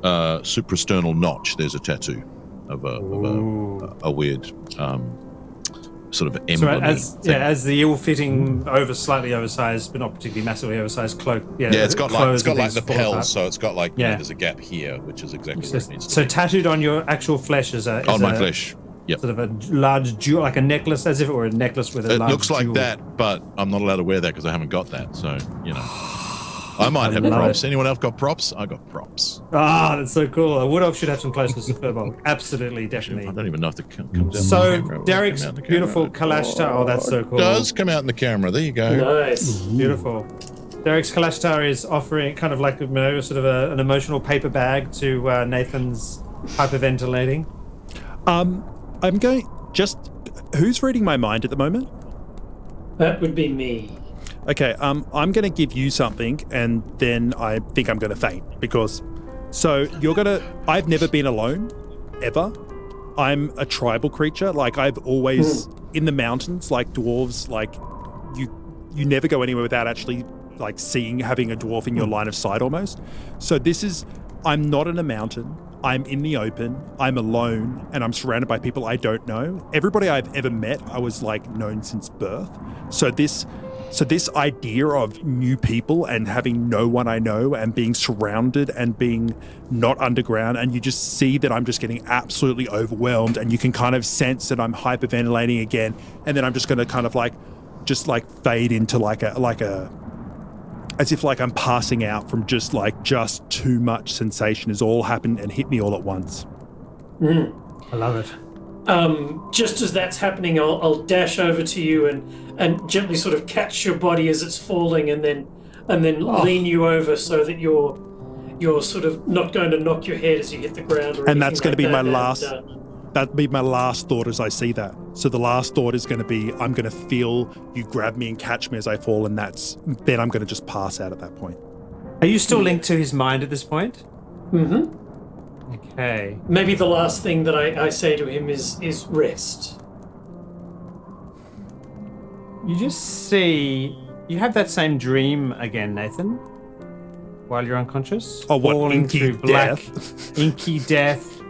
suprasternal notch there's a tattoo of a weird sort of emblem. So as the ill-fitting, slightly oversized, but not particularly massively oversized cloak. Yeah, it's got like the fall lapels, apart. so it's got like Yeah. there's a gap here, which is exactly where it needs to So be. tattooed on your actual flesh is My flesh. Yep. Sort of a large jewel, like a necklace, as if it were a necklace with a It large looks like jewel. that, but I'm not allowed to wear that because I haven't got that. So I might have love props. it. Anyone else got props? I got props. Ah, that's so cool. A wood elf should have some closeness to Furbolg. Absolutely, I definitely. don't even know if it comes down So the camera. Will it Derek's come out in the beautiful camera? Kalashtar. Oh, that's so cool. It does come out in the camera. There you go. Nice. Beautiful. Derek's Kalashtar is offering kind of like sort of an emotional paper bag to Nathan's hyperventilating. I'm going. Who's reading my mind at the moment? That would be me. Okay, I'm going to give you something, and then I think I'm going to faint because. So I've never been alone, ever. I'm a tribal creature. Like I've always in the mountains, like dwarves. Like you never go anywhere without actually like having a dwarf in your line of sight almost. So I'm not in a mountain. I'm in the open, I'm alone, and I'm surrounded by people I don't know. Everybody I've ever met, I was like known since birth. So this idea of new people and having no one I know and being surrounded and being not underground, and you just see that I'm just getting absolutely overwhelmed, and you can kind of sense that I'm hyperventilating again, and then I'm just going to kind of fade into like a as if like I'm passing out from just too much sensation has all happened and hit me all at once. I love it. Just as that's happening, I'll dash over to you and gently sort of catch your body as it's falling, and then lean you over so that you're sort of not going to knock your head as you hit the ground. And that's going to be my last. That'd be my last thought as I see that. So the last thought is going to be, I'm going to feel you grab me and catch me as I fall, and then I'm going to just pass out at that point. Are you still linked to his mind at this point? Mm-hmm. Okay. Maybe the last thing that I say to him is rest. You just see... You have that same dream again, Nathan, while you're unconscious. Oh, what, falling inky through black, death? inky death,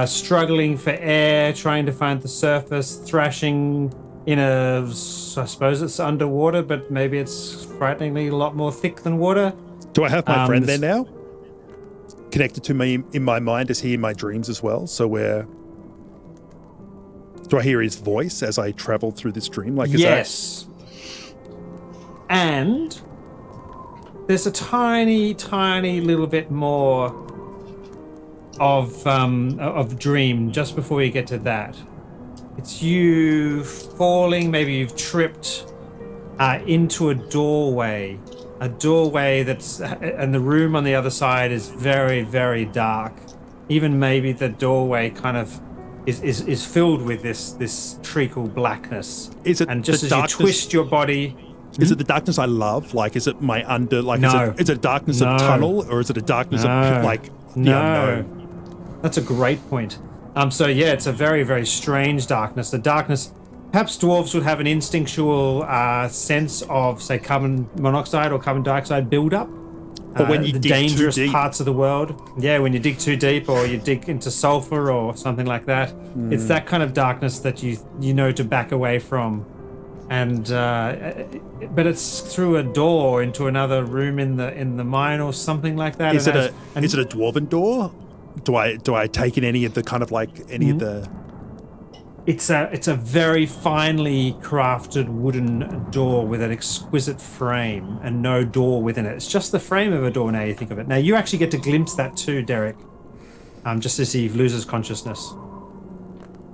struggling for air, trying to find the surface, thrashing in I suppose it's underwater, but maybe it's frighteningly a lot more thick than water. Do I have my friend there now? Connected to me in my mind? Is he in my dreams as well? So do I hear his voice as I travel through this dream? Yes. And there's a tiny, tiny little bit more of dream just before you get to that. It's you falling, maybe you've tripped, into a doorway that's, and the room on the other side is very, very dark. Even maybe the doorway kind of is filled with this treacle blackness. Is it and just the as darkness, you twist your body? Is it the darkness I love? Like, is it my under? Like, No. is it a darkness of tunnel, or is it a darkness of like the unknown? That's a great point. So yeah, it's a very, very strange darkness. The darkness. Perhaps dwarves would have an instinctual sense of, say, carbon monoxide or carbon dioxide buildup. Or when you the dig dangerous too deep. parts of the world. Yeah, when you dig too deep or you dig into sulfur or something like that. It's that kind of darkness that you know to back away from. And but it's through a door into another room in the mine or something like that. Is it a dwarven door? Do I take in any of the kind of like any of the? It's a very finely crafted wooden door with an exquisite frame and no door within it. It's just the frame of a door now you think of it. Now you actually get to glimpse that too, Derek, just as he loses consciousness.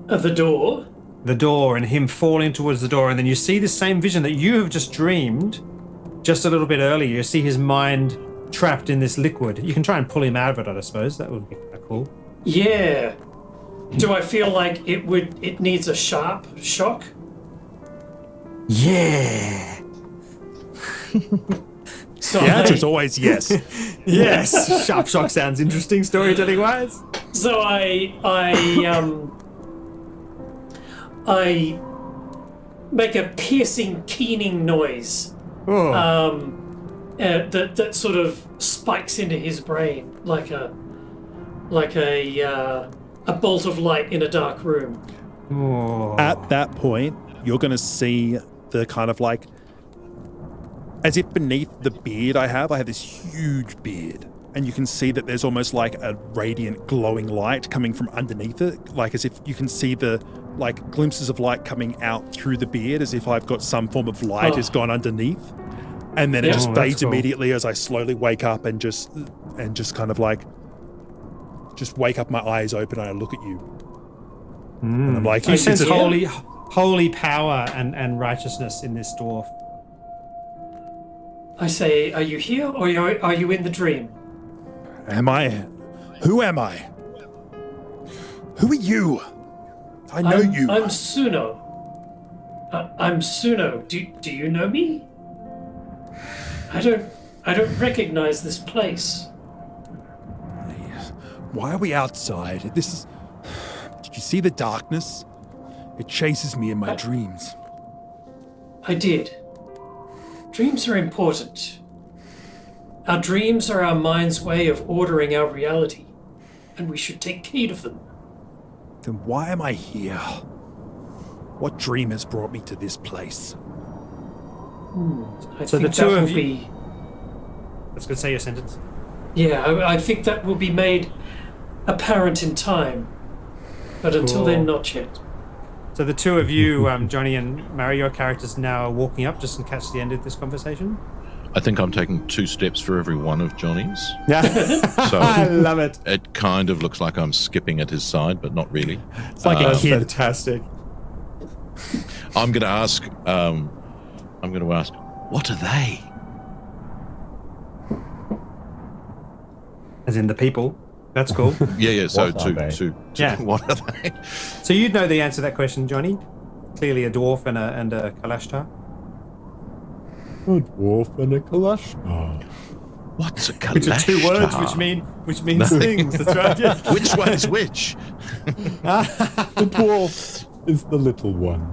Of the door? The door and him falling towards the door, and then you see the same vision that you have just dreamed just a little bit earlier. You see his mind trapped in this liquid. You can try and pull him out of it, I suppose. That would be kind of cool. Yeah. Do I feel like it needs a sharp shock? Yeah. So The answer's always yes. Yes. Sharp shock sounds interesting storytelling wise. So I make a piercing, keening noise that sort of spikes into his brain like a bolt of light in a dark room. At that point, you're going to see the kind of like, as if beneath the beard I have this huge beard. And you can see that there's almost like a radiant glowing light coming from underneath it. Like as if you can see the like glimpses of light coming out through the beard, as if I've got some form of light has gone underneath. And then it just fades immediately as I slowly wake up and just kind of like, just wake up, my eyes open, and I look at you. And I'm like, You sense holy power and righteousness in this dwarf. I say, are you here or are you in the dream? Am I? Who am I? Who are you? I know you. I'm Suno. I'm Suno. Do you know me? I don't recognize this place. Why are we outside? This is... Did you see the darkness? It chases me in my dreams. I did. Dreams are important. Our dreams are our mind's way of ordering our reality, and we should take heed of them. Then why am I here? What dream has brought me to this place? I So think the two that of will you- be... Let's go say your sentence. Yeah, I think that will be made apparent in time, but until then, not yet. So the two of you, Johnny and Mary, your characters now are walking up just to catch the end of this conversation. I think I'm taking 2 steps for every one of Johnny's. Yeah, So I love it. it kind of looks like I'm skipping at his side, but not really. It's like a That's kid. fantastic. I'm going to ask, what are they? As in the people. That's cool. Yeah. So What are they? Yeah. what are they? So you'd know the answer to that question, Johnny. Clearly a dwarf and a Kalashtar. A dwarf and a Kalashtar. What's a Kalashtar? Which are 2 words which means things. That's right. Yeah. Which one is which? The dwarf is the little one.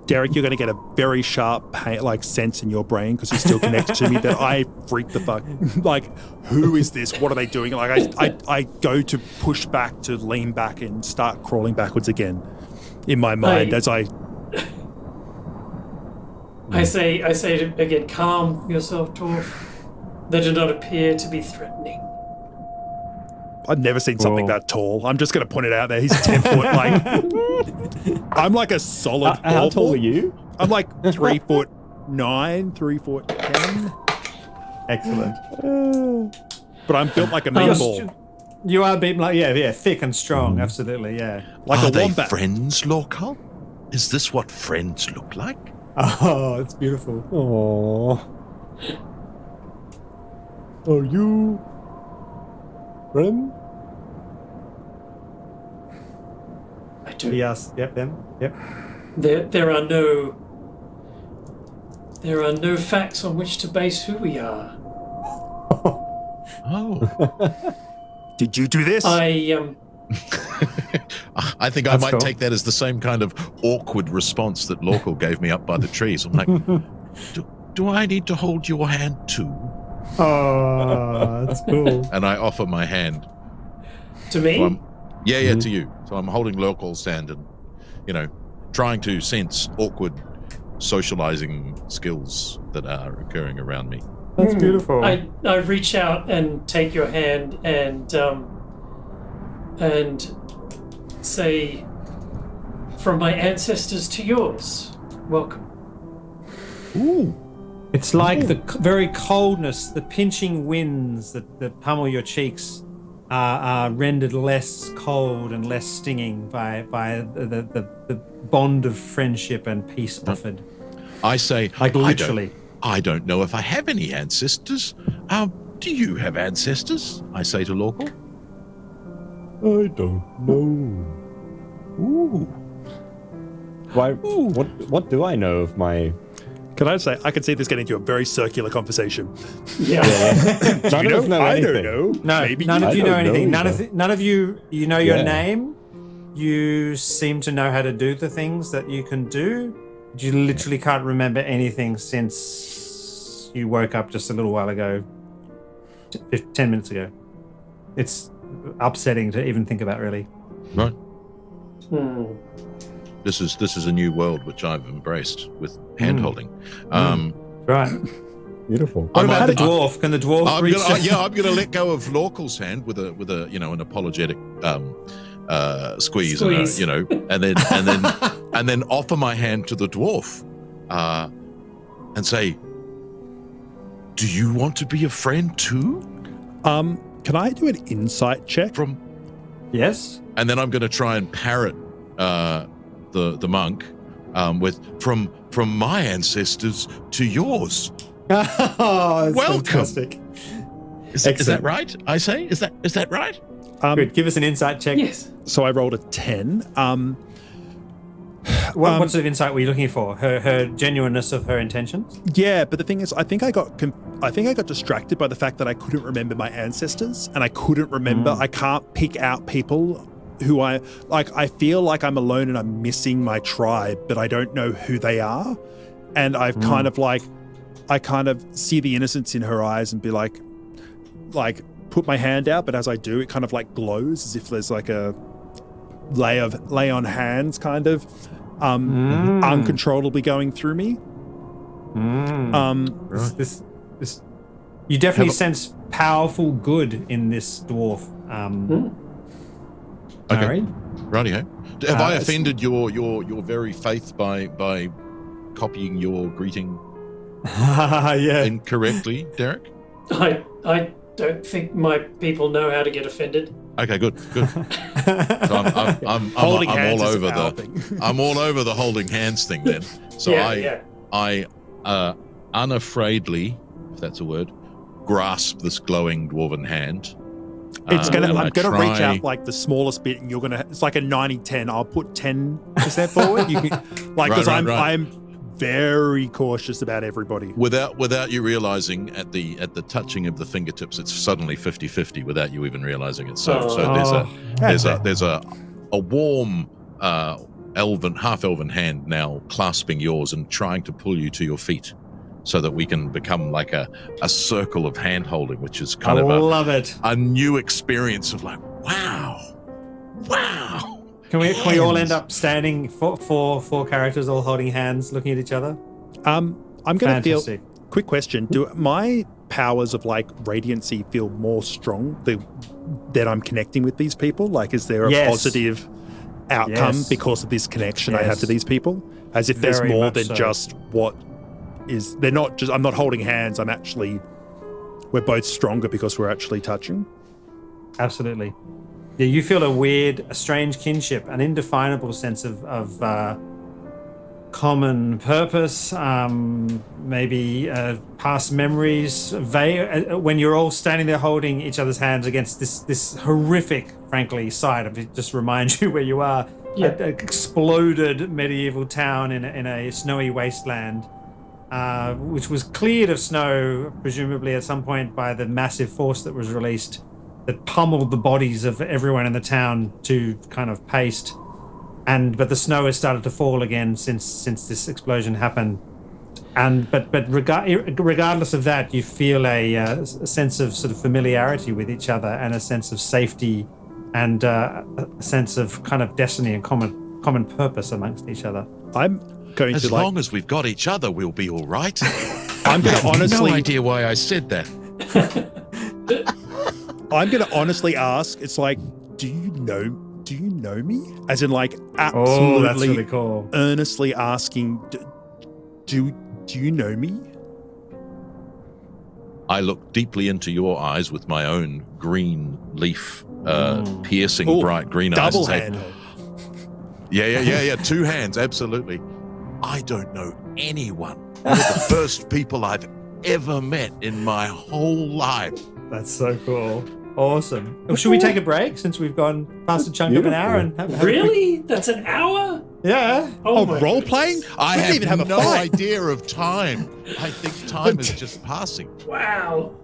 Derek, you're going to get a very sharp sense in your brain because you're still connected to me that I freak the fuck. Like, who is this? What are they doing? Like, I go to push back, to lean back and start crawling backwards again in my mind as I say again, calm yourself, dwarf. They do not appear to be threatening. I've never seen something that tall. I'm just going to point it out there. He's 10 foot. Like, I'm like a solid 4 How foot. tall are you? I'm like 3'9", 3'10". Excellent. But I'm built like a meatball. You are being thick and strong. Absolutely, yeah. Like Are a they wombat. friends, Lorkal? Is this what friends look like? Oh, it's beautiful. Oh. Are you friend? I do. Yes. Yep. Them. Yep. There are no facts on which to base who we are. Oh. Did you do this? I I think That's I might cool. take that as the same kind of awkward response that Lorkal gave me up by the trees. I'm like, do I need to hold your hand too? Oh, that's cool. And I offer my hand. to me. So to you. So I'm holding Lorkal's hand and, trying to sense awkward socializing skills that are occurring around me. That's beautiful. I reach out and take your hand and say, from my ancestors to yours, welcome. Ooh. It's like the very coldness, the pinching winds that pummel your cheeks are rendered less cold and less stinging by the bond of friendship and peace offered. I say, Like literally. I don't know if I have any ancestors. Do you have ancestors? I say to Lorkal. I don't know. Ooh. Why? What do I know of my? Can I say, I can see this getting into a very circular conversation. Yeah. None of us know I anything. don't know. No, Maybe none you of you don't know anything. know None of you know your Yeah. name. You seem to know how to do the things that you can do. But you literally can't remember anything since you woke up just a little while ago, 10 minutes ago. It's upsetting to even think about, really. Right. Hmm. This is a new world which I've embraced with hand holding. Right. Beautiful. What about the dwarf? Can the dwarf I'm reach? I'm gonna let go of Lorkal's hand with a an apologetic squeeze. Squeeze. And then offer my hand to the dwarf, and say, "Do you want to be a friend too?" Can I do an insight check? Yes. And then I'm going to try and parrot the monk with from my ancestors to yours. Oh, that's Welcome. fantastic. Is that Excellent. right? I say, is that right? Good. Give us an insight check. Yes. So I rolled a 10. What sort of insight were you looking for? Her genuineness of her intentions? Yeah, but the thing is, I think I got distracted by the fact that I couldn't remember my ancestors, and I couldn't remember. I can't pick out people who I feel like I'm alone and I'm missing my tribe, but I don't know who they are. And I've kind of see the innocence in her eyes and be like put my hand out, but as I do, it kind of like glows as if there's like a lay on hands kind of uncontrollably going through me. This you definitely sense powerful good in this dwarf. Okay. Harry? Rightio. Have I offended your very faith by copying your greeting Yeah. incorrectly, Derek? I don't think my people know how to get offended. Okay, good. So I'm Holding hands all is over our the thing. I'm all over the holding hands thing then. So I unafraidly, if that's a word, grasp this glowing dwarven hand. I'm gonna try- reach out like the smallest bit, and it's like a 90-10. I'll put 10% forward. You can because Right. I'm very cautious about everybody. Without you realizing at the touching of the fingertips, it's suddenly 50-50 without you even realizing it. So there's a warm half elven hand now clasping yours and trying to pull you to your feet, so that we can become like a circle of hand holding, which is kind of love it. a new experience of like, wow. Can we all end up standing four characters all holding hands, looking at each other? I'm gonna feel. Fantastic. Quick question: do my powers of like radiancy feel more strong that I'm connecting with these people? Like, is there a Yes. positive outcome Yes. because of this connection I have Yes. to these people? As if there's Very more much than so. just what is. They're not just. I'm not holding hands. We're both stronger because we're actually touching. Absolutely. Yeah, you feel a strange kinship, an indefinable sense of common purpose, maybe past memories, when you're all standing there holding each other's hands against this horrific, frankly, sight of it. Just reminds you where you are. Yeah. An exploded medieval town in a snowy wasteland, which was cleared of snow, presumably at some point by the massive force that was released that pummeled the bodies of everyone in the town to kind of paste. But the snow has started to fall again since this explosion happened. But regardless of that, you feel a sense of sort of familiarity with each other and a sense of safety and a sense of kind of destiny and common purpose amongst each other. I'm going as to long as we've got each other, we'll be all right. I'm going to honestly. No idea why I said that. I'm going to honestly ask. It's like, do you know me? As in, like, absolutely, that's really cool. Earnestly asking, do you know me? I look deeply into your eyes with my own green leaf, piercing bright green eyes. Double hand. Yeah. 2 hands, absolutely. I don't know anyone. You're the first people I've ever met in my whole life. That's so cool. Awesome. Well, should we take a break since we've gone past a chunk of an hour and have Really? That's an hour? Yeah. Oh, my role goodness. playing? I have even have a no fight. idea of time. I think time is just passing. Wow.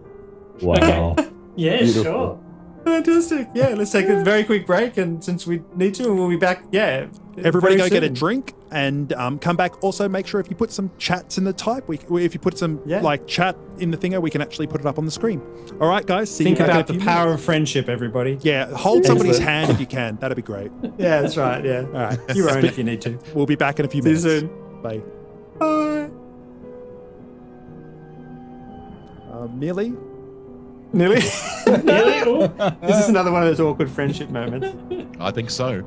Wow. Yeah, Beautiful. sure. Fantastic. Yeah, let's take a very quick break, and since we need to, we'll be back. Yeah. Everybody go very get a soon. drink and come back. Also, make sure if you put some chats in the type, if you put some like chat in the thinger, we can actually put it up on the screen. All right, guys. See Think you back about in a the few power minutes. of friendship, everybody. Yeah, hold somebody's Excellent. hand if you can. That'd be great. Yeah, that's right. Yeah. All right. Your own if you need to. We'll be back in a few See you minutes. soon. Bye. Bye. Millie? Nearly. Really? Oh. This is another one of those awkward friendship moments. I think so.